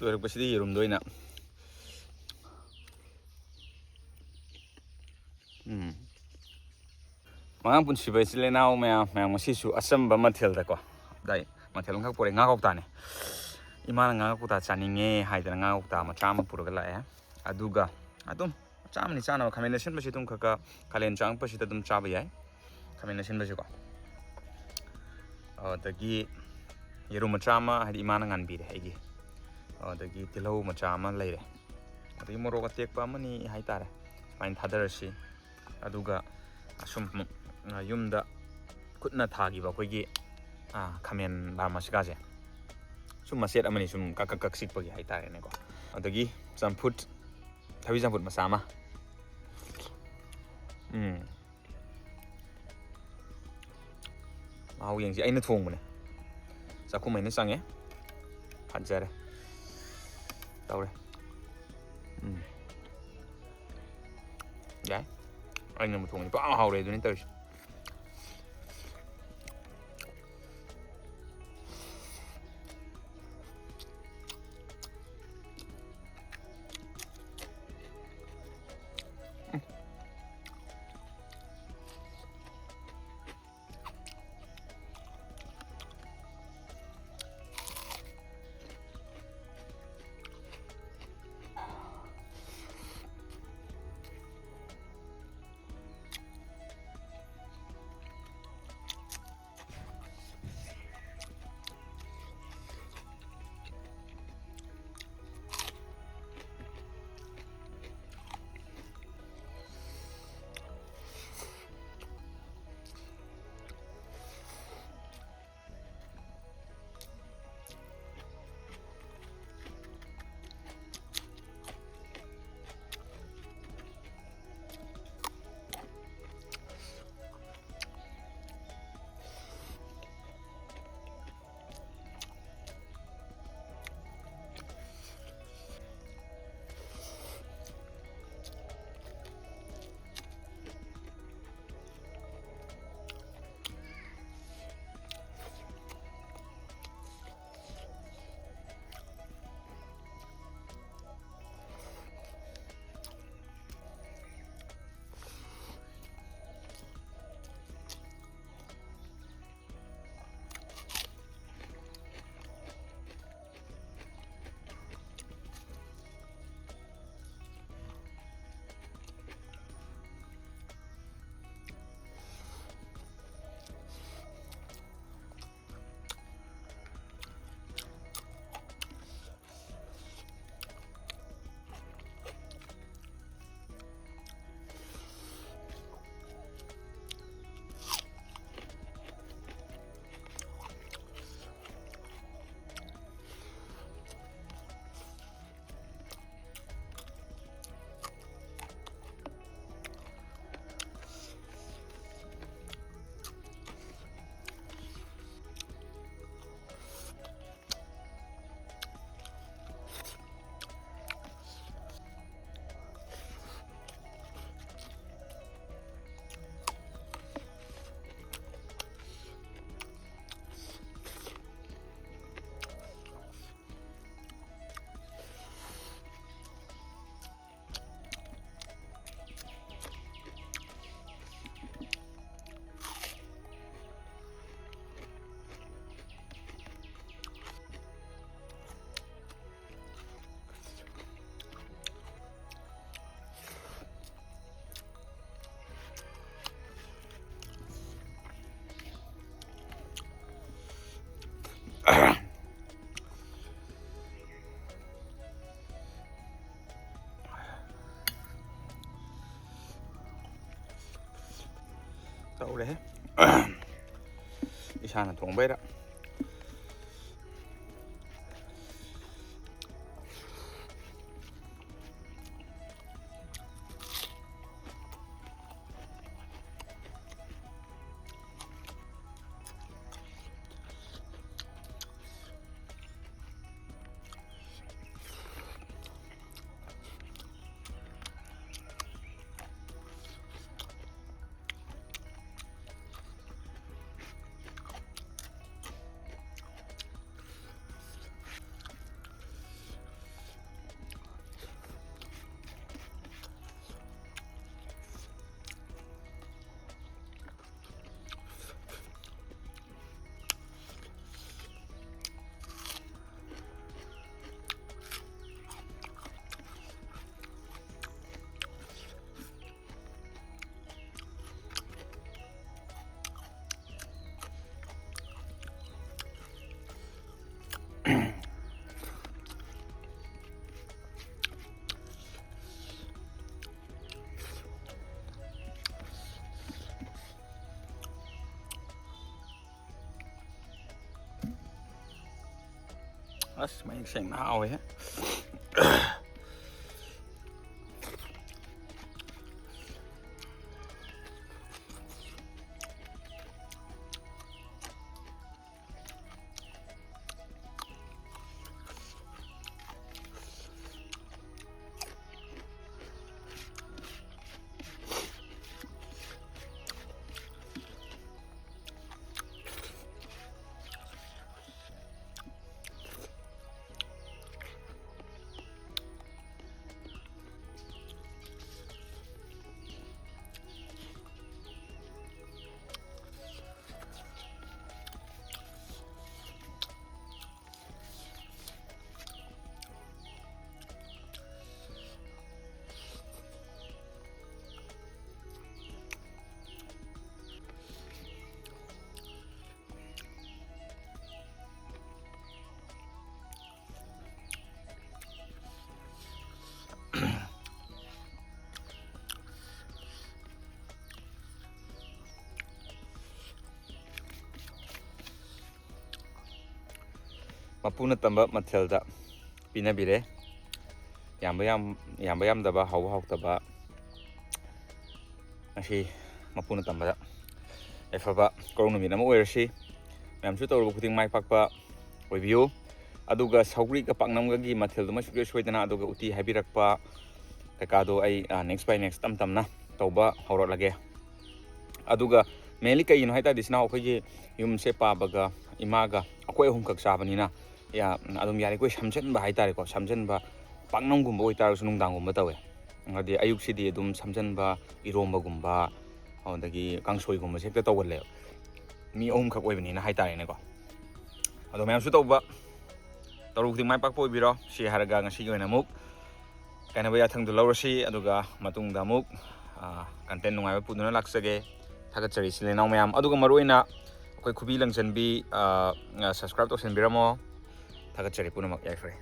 ꯂꯣꯏꯔꯛꯄꯁꯤꯗꯤ ꯌꯦꯔꯨꯝꯗ ꯑꯣꯏꯅ ꯃꯉꯥꯡ ꯄꯨꯟꯁꯤꯕ ꯏꯆꯤꯜ ꯏꯅꯥꯎ ꯃꯌꯥꯝ ꯉꯁꯤꯁꯨ ꯑꯆꯝꯕ ꯃꯊꯦꯜꯗꯀꯣ ꯑꯗꯥꯏ ꯃꯊꯦꯜ ꯑꯃꯈꯛ ꯄꯨꯔꯦ ꯉꯥ ꯀꯧꯇꯥꯅꯦ ꯏꯃꯥꯅ ꯉꯥ ꯀꯧꯇꯥ ꯆꯥꯅꯤꯡꯉꯦ ꯍꯥꯏꯗꯅ ꯉꯥ ꯀꯧꯇꯥ ꯃꯆꯥ ꯑꯃ ꯄꯨꯔꯒ ꯂꯥꯛꯑꯦ ꯑꯗꯨꯒ ꯑꯗꯨꯝ ꯃꯆꯥ ꯑꯃꯅꯤ ꯆꯥꯅꯕ ꯈꯥꯃꯦꯟ ꯑꯁꯤꯟꯕꯁꯤ ꯑꯗꯨꯝ ꯈꯔ ꯀꯥꯂꯦꯟ ꯆꯪꯉꯛꯄꯁꯤꯗ ꯑꯗꯨꯝ ꯆꯥꯕ ꯌꯥꯏ ꯈꯥꯃꯦꯟ ꯑꯁꯤꯟꯕꯁꯤꯀꯣ ꯑꯗꯒꯤ ꯌꯦꯔꯨꯝ ꯃꯆꯥ ꯑꯃ ꯍꯥꯏꯗꯤ ꯏꯃꯥꯅ ꯉꯥꯟꯕꯤꯔꯦ ꯑꯩꯒꯤ ꯑꯗꯒꯤ ꯇꯤꯜꯍꯧ ꯃꯆꯥ ꯑꯃ ꯂꯩꯔꯦ ꯑꯗꯒꯤ ꯃꯣꯔꯣꯛ ꯑꯇꯦꯛꯄ ꯑꯃꯅꯤ ꯍꯥꯏꯇꯥꯔꯦ ꯁꯨꯃꯥꯏꯅ ꯊꯥꯗꯔꯁꯤ ꯑꯗꯨꯒ ꯑꯁꯨꯝ ꯌꯨꯝꯗ ꯈꯨꯠꯅ ꯊꯥꯈꯤꯕ ꯑꯩꯈꯣꯏꯒꯤ ꯈꯥꯃꯦꯟ ꯕꯥꯔꯃꯥꯁꯤꯀꯥꯁꯦ ꯁꯨꯝ ꯃꯆꯦꯠ ꯑꯃꯅꯤ ꯁꯨꯝ ꯀꯛ ꯁꯤꯛꯄꯒꯤ ꯍꯥꯏꯇꯥꯔꯦꯅꯦꯀꯣ ꯑꯗꯒꯤ ꯆꯝꯐꯨꯠ ꯊꯕꯤ ꯆꯝꯐꯨꯠ ꯃꯆꯥ ꯑꯃ ꯃꯍꯥꯎ ꯌꯦꯡꯁꯤ ꯑꯩꯅ ꯊꯣꯡꯕꯅꯦ ꯆꯥꯛꯈꯨꯝ ꯑꯩꯅ ꯆꯪꯉꯦ ꯐꯖꯔꯦ ꯇꯧꯔꯦ ꯌꯥꯏ ꯑꯩꯅ ꯑꯃꯨꯛ ꯊꯣꯡꯉꯗꯤ ꯄꯥꯛ ꯍꯥꯎꯔꯦ ꯑꯗꯨꯅꯤ ꯇꯧꯔꯤꯁꯦ ꯇꯧꯔꯦꯍꯦ ꯏꯁꯥꯅ ꯊꯣꯡꯕꯩꯔ ꯑꯁ ꯃꯌꯦꯛ ꯁꯦꯡꯅ ꯍꯥꯎꯋꯦ ꯃꯄꯨꯅ ꯇꯝꯕ ꯃꯊꯦꯜꯗ ꯄꯤꯅꯕꯤꯔꯦ ꯌꯥꯝꯕ ꯌꯥꯝꯗꯕ ꯍꯥꯎꯕ ꯍꯥꯎꯇꯕ ꯉꯁꯤ ꯃꯄꯨꯅ ꯇꯝꯕꯗ ꯌꯥꯏꯐꯕ ꯀꯧꯔꯧ ꯅꯨꯃꯤꯠ ꯑꯃ ꯑꯣꯏꯔꯁꯤ ꯃꯌꯥꯝꯁꯨ ꯇꯧꯔꯨꯕ ꯈꯨꯗꯤꯡ ꯃꯥꯏ ꯄꯥꯛꯄ ꯑꯣꯏꯕꯤꯌꯨ ꯑꯗꯨꯒ ꯁꯧꯒ꯭ꯔꯤꯒ ꯄꯥꯛꯅꯝꯒꯒꯤ ꯃꯊꯦꯜꯗꯨꯃ ꯁꯨꯡꯁꯣꯏ ꯁꯣꯏꯗꯅ ꯑꯗꯨꯒ ꯎꯇꯤ ꯍꯥꯏꯕꯤꯔꯛꯄ ꯀꯩꯀꯥꯗꯣ ꯑꯩ ꯅꯦꯛꯁ ꯕꯥꯏ ꯅꯦꯛꯁ ꯇꯝ ꯇꯝꯅ ꯇꯧꯕ ꯍꯧꯔꯛꯂꯒꯦ ꯑꯗꯨꯒ ꯃꯦꯟꯂꯤ ꯀꯩꯒꯤꯅꯣ ꯍꯥꯏꯇꯥꯔꯗꯤ ꯏꯆꯤꯟ ꯏꯅꯥꯎ ꯑꯩꯈꯣꯏꯒꯤ ꯌꯨꯝꯁꯦ ꯄꯥꯕꯒ ꯏꯃꯥꯒ ꯑꯩꯈꯣꯏ ꯑꯍꯨꯝꯈꯛ ꯆꯥꯕꯅꯤꯅ ꯑꯗꯨꯝ ꯌꯥꯔꯤꯈꯣꯏ ꯁꯝꯖꯟꯕ ꯍꯥꯏꯇꯥꯔꯦꯀꯣ ꯁꯝꯖꯟꯕ ꯄꯥꯛꯅꯝꯒꯨꯝꯕ ꯑꯣꯏꯇꯥꯔꯒꯁꯨ ꯅꯨꯡꯗꯥꯡꯒꯨꯝꯕ ꯇꯧꯋꯦ ꯑꯗꯤ ꯑꯌꯨꯛꯁꯤꯗꯤ ꯑꯗꯨꯝ ꯁꯝꯖꯟꯕ ꯏꯔꯣꯝꯕꯒꯨꯝꯕ ꯑꯗꯒꯤ ꯀꯥꯡꯁꯣꯏꯒꯨꯝꯕꯁꯦ ꯍꯦꯛꯇ ꯇꯧꯒꯜꯂꯦꯕ ꯃꯤ ꯑꯍꯨꯝꯈꯛ ꯑꯣꯏꯕꯅꯤꯅ ꯍꯥꯏꯇꯥꯔꯦꯅꯦꯀꯣ ꯑꯗꯣ ꯃꯌꯥꯝꯁꯨ ꯇꯧꯔꯨ ꯈꯨꯗꯤꯡ ꯃꯥꯏ ꯄꯥꯛꯄ ꯑꯣꯏꯕꯤꯔꯣ ꯁꯤ ꯍꯥꯏꯔꯒ ꯉꯁꯤꯒꯤ ꯑꯣꯏꯅ ꯑꯃꯨꯛ ꯀꯥꯏꯅꯕ ꯌꯥꯊꯪꯗꯣ ꯂꯧꯔꯁꯤ ꯑꯗꯨꯒ ꯃꯇꯨꯡꯗ ꯑꯃꯨꯛ ꯀꯟꯇꯦꯟ ꯅꯨꯡꯉꯥꯏꯕ ꯄꯨꯗꯨꯅ ꯂꯥꯛꯆꯒꯦ ꯊꯥꯒꯠꯆꯔꯤ ꯏꯆꯤꯜ ꯏꯅꯥꯎ ꯃꯌꯥꯝ ꯑꯗꯨꯒ ꯃꯔꯨꯑꯣꯏꯅ ꯑꯩꯈꯣꯏ ꯈꯨꯕꯤ ꯂꯪꯖꯟꯕꯤ ꯁꯕꯁꯀ꯭ꯔꯥꯏꯕ ꯇꯧꯁꯟꯕꯤꯔꯝꯃꯣ ꯊꯥꯒꯠꯆꯔꯤ ꯄꯨꯝꯅꯃꯛ ꯌꯥꯏꯐꯔꯦ